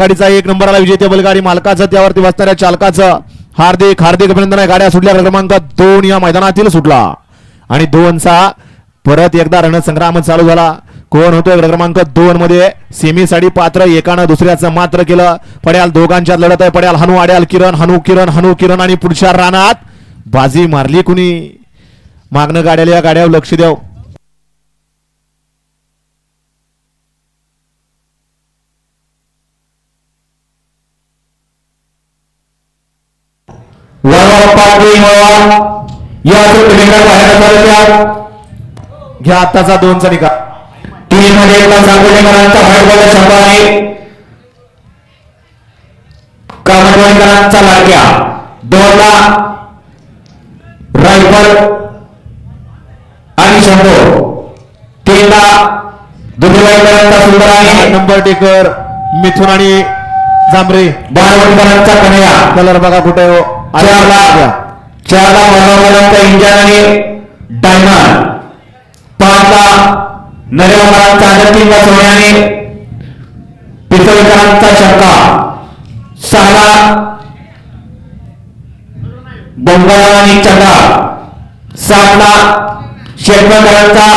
गाडीचा 1 नंबरला विजेते बैलगाडी मालकाचं त्यावरती बसणाऱ्या चालकाचं हार्दिक हार्दिक अभिनंदन आहे. गाड्या सुटल्या क्रमांक 2 या मैदानातील सुटला आणि 2चा परत एकदा रणसंग्राम चालू झाला. कोण होतोय क्रमांक 2 मध्ये सेमीसाठी पात्र एकानं दुसऱ्याचं मात्र केलं. पड्याल दोघांच्यात लढत आहे. पड्याल हनु आड्याल किरण हनु किरण हनु किरण आणि पुढच्या रानात बाजी मारली कुणी. मागणं गाड्याला या गाड्यावर लक्ष द्याव. घ्या आताचा 2चा निकाल. तीन मध्ये सांगोलेकरांचा हळवळ शंभर आहे. कामडवाडीकरांचा लाडक्या 2ला रायफल आणि शंभो. 3ला दुधवाडीकरांचा सुंदर आहे. नंबर टेकर मिथुन आणि जांभरे. बाळवडीकरांचा कन्हैया कलर बघा कुठे हो. 4ला मनोहरांचा इंजन आणि डायमंड. 5ला नरेवाकरांचा अंतिम सोन्याने पितळकरांचा शंका. 6ला बंगाल आणि चंदा. 7ला शेखरकरांचा